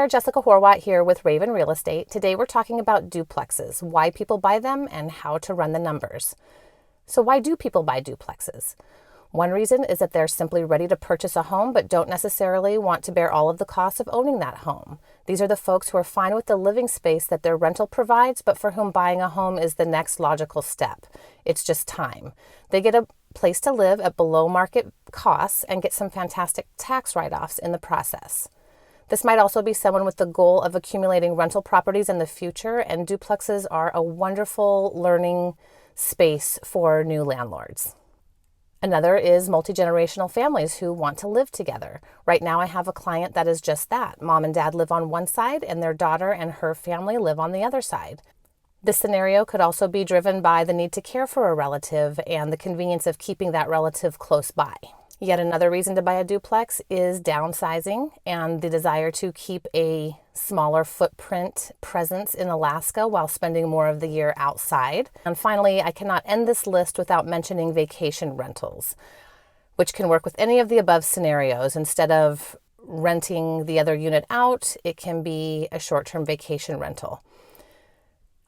there, Jessica Horwat here with Raven Real Estate. Today we're talking about duplexes, why people buy them, and how to run the numbers. So why do people buy duplexes? One reason is that they're simply ready to purchase a home but don't necessarily want to bear all of the costs of owning that home. These are the folks who are fine with the living space that their rental provides, but for whom buying a home is the next logical step. It's just time. They get a place to live at below market costs and get some fantastic tax write-offs in the process. This might also be someone with the goal of accumulating rental properties in the future, and duplexes are a wonderful learning space for new landlords. Another is multi-generational families who want to live together. Right now I have a client that is just that. Mom and dad live on one side and their daughter and her family live on the other side. This scenario could also be driven by the need to care for a relative and the convenience of keeping that relative close by. Yet another reason to buy a duplex is downsizing and the desire to keep a smaller footprint presence in Alaska while spending more of the year outside. And finally, I cannot end this list without mentioning vacation rentals, which can work with any of the above scenarios. Instead of renting the other unit out, it can be a short-term vacation rental.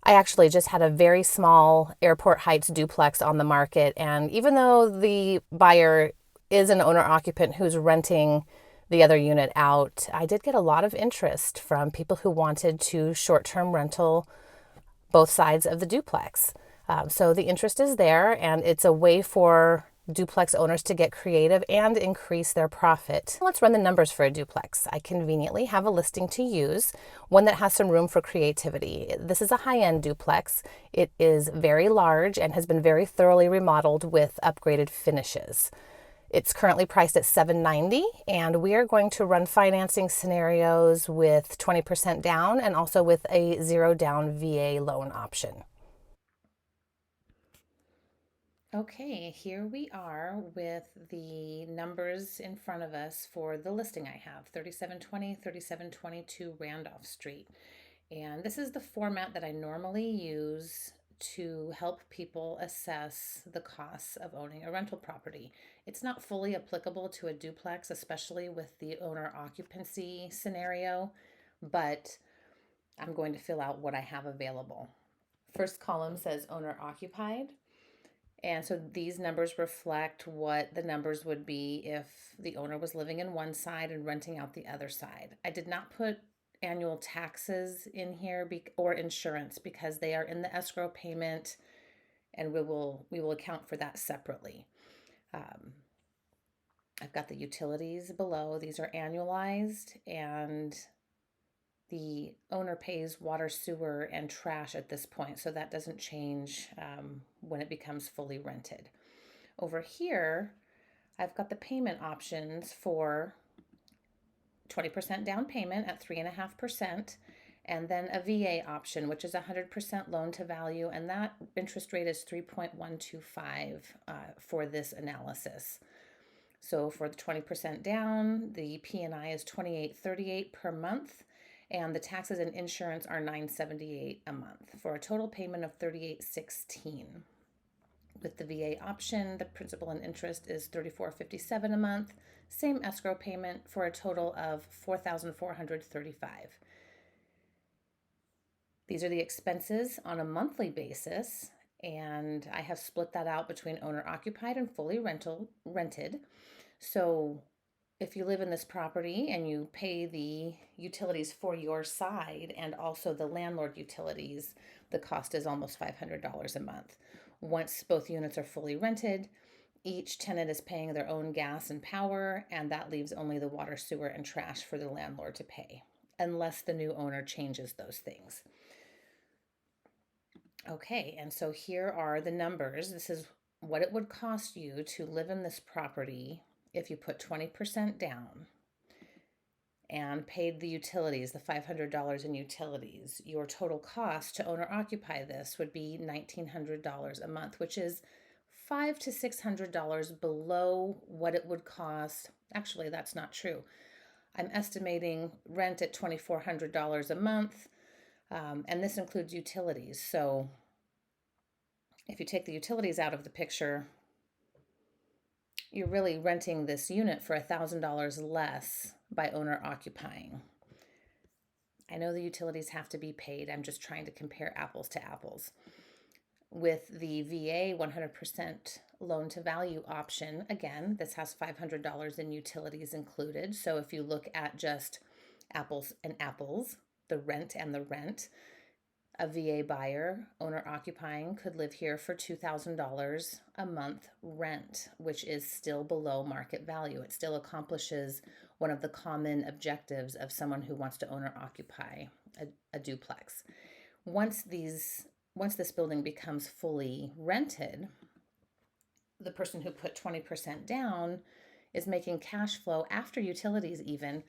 I actually just had a very small Airport Heights duplex on the market, and even though the buyer is an owner-occupant who's renting the other unit out, I did get a lot of interest from people who wanted to short-term rental both sides of the duplex. So the interest is there, and it's a way for duplex owners to get creative and increase their profit. Let's run the numbers for a duplex. I conveniently have a listing to use, one that has some room for creativity. This is a high-end duplex. It is very large and has been very thoroughly remodeled with upgraded finishes. It's currently priced at $790, and we are going to run financing scenarios with 20% down and also with a zero down VA loan option. Okay, here we are with the numbers in front of us for the listing I have, 3720, 3722 Randolph Street. And this is the format that I normally use to help people assess the costs of owning a rental property. It's not fully applicable to a duplex, especially with the owner occupancy scenario, but I'm going to fill out what I have available. First column says owner occupied. And so these numbers reflect what the numbers would be if the owner was living in one side and renting out the other side. I did not put annual taxes in here or insurance because they are in the escrow payment, and we will account for that separately. I've got the utilities below. These are annualized, and the owner pays water, sewer, and trash at this point, so that doesn't change when it becomes fully rented. Over here, I've got the payment options for 20% down payment at 3.5%, and then a VA option, which is 100% loan to value, and that interest rate is 3.125 for this analysis. So for the 20% down, the P&I is $28.38 per month, and the taxes and insurance are $9.78 a month for a total payment of $38.16. With the VA option, the principal and interest is $34.57 a month, same escrow payment for a total of $4,435. These are the expenses on a monthly basis, and I have split that out between owner occupied and fully rented. So if you live in this property and you pay the utilities for your side and also the landlord utilities, the cost is almost $500 a month. Once both units are fully rented, each tenant is paying their own gas and power, and that leaves only the water, sewer, and trash for the landlord to pay, unless the new owner changes those things. Okay, and so here are the numbers. This is what it would cost you to live in this property if you put 20% down and paid the utilities, the $500 in utilities. Your total cost to owner occupy this would be $1,900 a month, which is $500 to $600 below what it would cost. Actually, that's not true. I'm estimating rent at $2,400 a month, and this includes utilities. So if you take the utilities out of the picture, you're really renting this unit for $1,000 less by owner occupying. I know the utilities have to be paid. I'm just trying to compare apples to apples. With the VA 100% loan to value option, again, this has $500 in utilities included. So if you look at just apples and apples, the rent and the rent, a VA buyer, owner occupying, could live here for $2,000 a month rent, which is still below market value. It still accomplishes one of the common objectives of someone who wants to own or occupy a duplex. Once this building becomes fully rented, the person who put 20% down is making cash flow after utilities even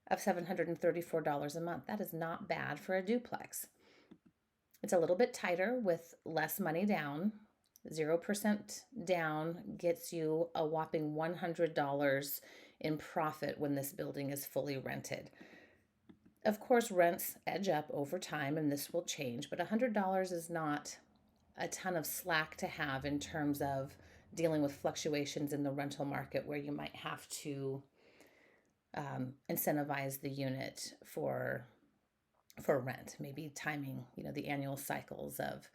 of $734 a month. That is not bad for a duplex. It's a little bit tighter with less money down. 0% down gets you a whopping $100 in profit when this building is fully rented. Of course, rents edge up over time and this will change, but $100 is not a ton of slack to have in terms of dealing with fluctuations in the rental market where you might have to incentivize the unit for rent, maybe timing, the annual cycles of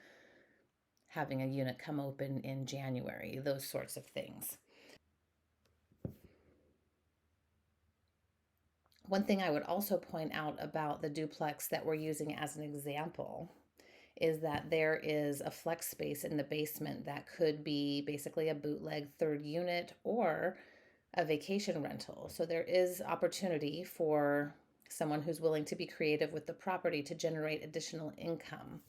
having a unit come open in January, those sorts of things. One thing I would also point out about the duplex that we're using as an example is that there is a flex space in the basement that could be basically a bootleg third unit or a vacation rental. So there is opportunity for someone who's willing to be creative with the property to generate additional income.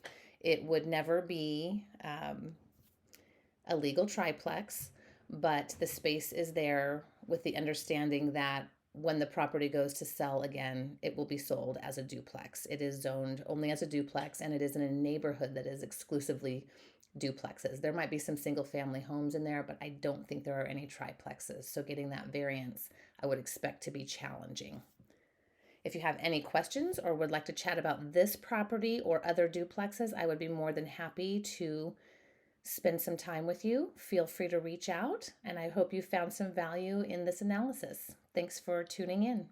It would never be a legal triplex, but the space is there with the understanding that when the property goes to sell again, it will be sold as a duplex. It is zoned only as a duplex, and it is in a neighborhood that is exclusively duplexes. There might be some single family homes in there, but I don't think there are any triplexes. So getting that variance, I would expect to be challenging. If you have any questions or would like to chat about this property or other duplexes, I would be more than happy to spend some time with you. Feel free to reach out, and I hope you found some value in this analysis. Thanks for tuning in.